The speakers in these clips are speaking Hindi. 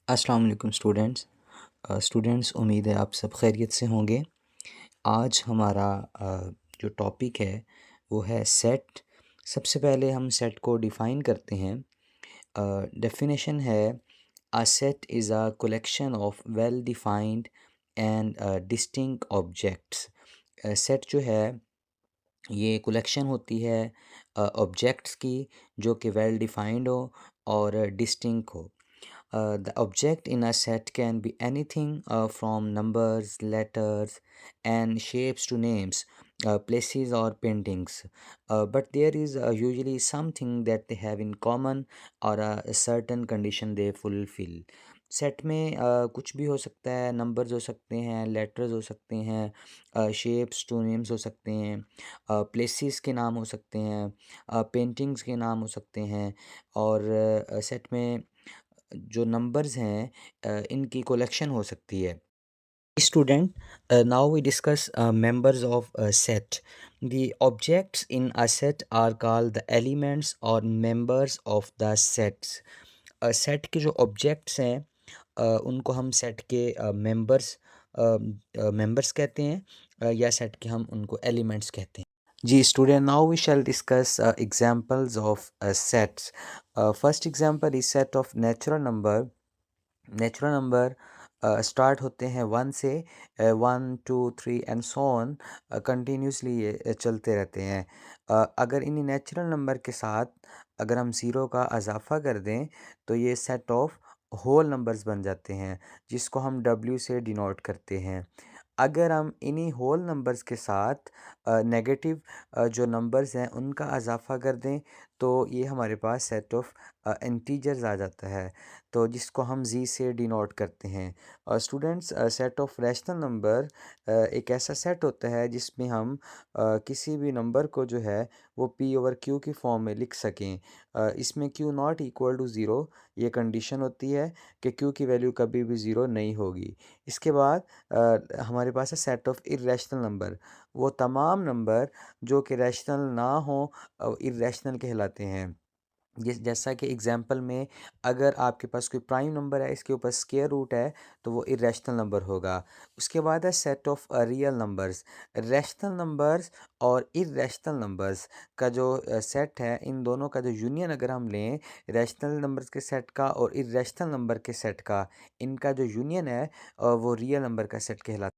अस्सलाम वालेकुम स्टूडेंट्स उम्मीद है आप सब खैरियत से होंगे। आज हमारा जो टॉपिक है वो है सेट। सबसे पहले हम सेट को डिफ़ाइन करते हैं। डेफिनेशन है अ set is a collection of well defined and distinct objects. Set जो है ये कलेक्शन होती है ऑब्जेक्ट्स की जो कि वेल डिफाइंड हो और डिस्टिंक्ट हो। The object in a set can be anything from numbers, letters, and shapes to names, places, or paintings. But there is usually something that they have in common or a certain condition they fulfill. Set में कुछ भी हो सकता है, नंबर्स हो सकते हैं, लेटर्स हो सकते हैं, शेप्स टू नेम्स हो सकते हैं, प्लेसेस के नाम हो सकते हैं, पेंटिंग्स के नाम हो सकते हैं। और सेट में जो नंबर्स हैं इनकी कलेक्शन हो सकती है। Student, now we discuss members of set. The objects in a set are called the elements और members of the sets. Set के जो ऑब्जेक्ट्स हैं उनको हम सेट के मेंबर्स कहते हैं, या सेट के हम उनको एलिमेंट्स कहते हैं। जी student, now we shall discuss examples of sets. First example is set of natural number. Natural number start होते हैं वन से, 1 2 3 एंड सो ऑन, कंटिन्यूसली ये चलते रहते हैं। अगर इन्हीं नेचुरल नंबर के साथ अगर हम ज़ीरो का इजाफा कर दें तो ये सेट ऑफ होल नंबर्स बन जाते हैं, जिसको हम डब्ल्यू से डिनोट करते हैं। अगर हम इन्हीं होल नंबर्स के साथ नेगेटिव जो नंबर्स हैं उनका इजाफा कर दें तो ये हमारे पास सेट ऑफ इंटीजर्स आ जाता है, तो जिसको हम जी से डिनोट करते हैं। और students, set of rational number एक ऐसा सेट होता है जिसमें हम किसी भी नंबर को जो है वो पी ओवर क्यू की फॉर्म में लिख सकें। इसमें Q not equal to zero ये कंडीशन होती है कि क्यू की वैल्यू कभी भी ज़ीरो नहीं होगी। इसके बाद हमारे पास है सेट ऑफ इर्रेशनल नंबर। वो तमाम नंबर जो कि रैशनल ना हो इर्रेशनल कहलाते हैं। जैसा कि एग्जांपल में अगर आपके पास कोई प्राइम नंबर है, इसके ऊपर स्क्वायर रूट है, तो वो इरेशनल नंबर होगा। उसके बाद है set of real numbers. Rational numbers और इरेशनल नंबर्स का जो सेट है, इन दोनों का जो यूनियन अगर हम लें, रैशनल नंबर्स के सेट का और इरेशनल नंबर के सेट का, इनका जो यूनियन है वो रियल नंबर का सेट कहलाता है।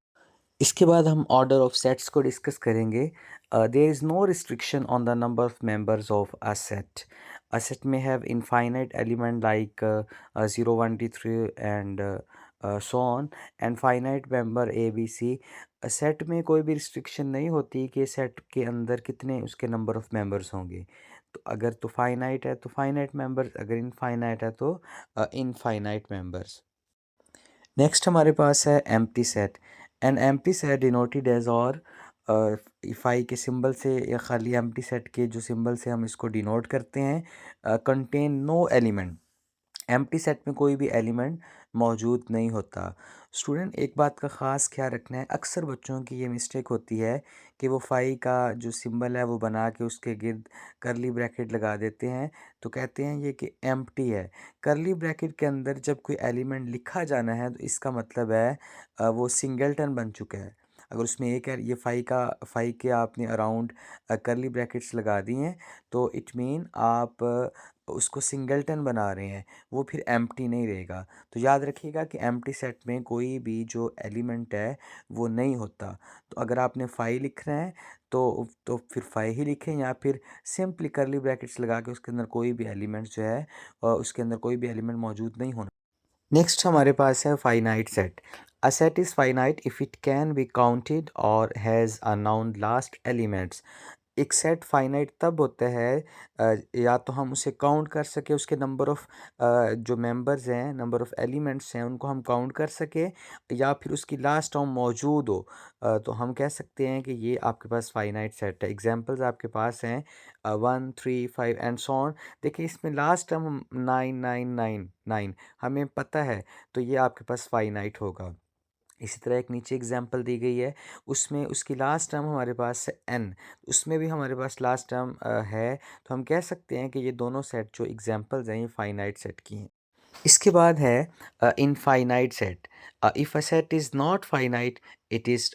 इसके बाद हम ऑर्डर ऑफ सेट्स को डिस्कस करेंगे। There is no restriction on the number of members of a set. A set may have infinite element like 0 1 2 3 and so on, and finite member a b c। Set में कोई भी रिस्ट्रिक्शन नहीं होती कि सेट के अंदर कितने उसके नंबर ऑफ मेंबर्स होंगे। तो अगर तो फाइनाइट है तो फाइनाइट मेंबर्स, अगर इनफाइनाइट है तो इनफाइनाइट मेंबर्स। नेक्स्ट हमारे पास है empty set. An empty set denoted as और फाई के सिंबल से या खाली एम्प्टी सेट के जो सिंबल से हम इसको डिनोट करते हैं, contain no element. Empty set में कोई भी एलिमेंट मौजूद नहीं होता। स्टूडेंट, एक बात का ख़ास ख्याल रखना है, अक्सर बच्चों की ये मिस्टेक होती है कि वो फाई का जो सिंबल है वो बना के उसके गिर्द करली ब्रैकेट लगा देते हैं, तो कहते हैं ये कि एम्प्टी है। करली ब्रैकेट के अंदर जब कोई एलिमेंट लिखा जाना है तो इसका मतलब है वो सिंगलटन बन चुका है। अगर उसमें एक है, ये फाई के आपने अराउंड करली ब्रैकेट्स लगा दी हैं, तो इट मीन आप उसको सिंगलटन बना रहे हैं, वो फिर एम्प्टी नहीं रहेगा। तो याद रखिएगा कि एम्प्टी सेट में कोई भी जो एलिमेंट है वो नहीं होता। तो अगर आपने फाई लिखना है तो फिर फाई ही लिखें, या फिर सिंपली करली ब्रैकेट्स लगा के उसके अंदर कोई भी एलिमेंट जो है उसके अंदर कोई भी एलिमेंट मौजूद नहीं होना। नेक्स्ट हमारे पास है finite set. A set is finite if it can be counted और has a known last elements. एक सेट फाइनाइट तब होता है या तो हम उसे काउंट कर सके, उसके नंबर ऑफ़ जो मेंबर्स हैं, नंबर ऑफ़ एलिमेंट्स हैं, उनको हम काउंट कर सके, या फिर उसकी लास्ट टर्म मौजूद हो। तो हम कह सकते हैं कि ये आपके पास फाइनाइट सेट है। एग्जांपल्स आपके पास हैं 1 3 5 एंड सो ऑन। देखिए इसमें लास्ट टर्म 9 हमें पता है, तो ये आपके पास फाइनाइट होगा। इसी तरह एक नीचे एग्जांपल दी गई है, उसमें उसकी लास्ट टर्म हमारे पास है n, उसमें भी हमारे पास लास्ट टर्म है, तो हम कह सकते हैं कि ये दोनों सेट जो एग्जांपल्स हैं ये फाइनाइट सेट की हैं। इसके बाद है infinite set. If a set is not finite it is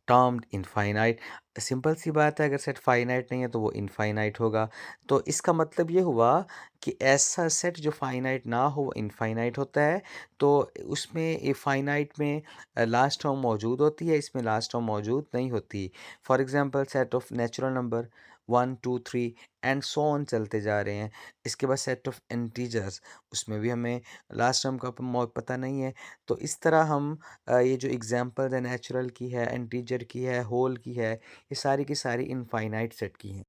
termed infinite. Simple सी बात है, अगर सेट फाइनाइट नहीं है तो वो इनफाइनाइट होगा। तो इसका मतलब ये हुआ कि ऐसा सेट जो फाइनाइट ना हो वो इनफाइनाइट होता है। तो उसमें ए फाइनाइट में लास्ट टर्म मौजूद होती है, इसमें लास्ट टर्म मौजूद नहीं होती। For example set of natural number 1 2 3 and so on चलते जा रहे हैं। इसके बाद सेट ऑफ इंटीजर्स, उसमें भी हमें लास्ट टर्म का पता नहीं है। तो इस तरह हम ये जो एग्जांपल है नेचुरल की है, इंटीजर की है, होल की है, ये सारी की सारी इनफाइनाइट सेट की हैं।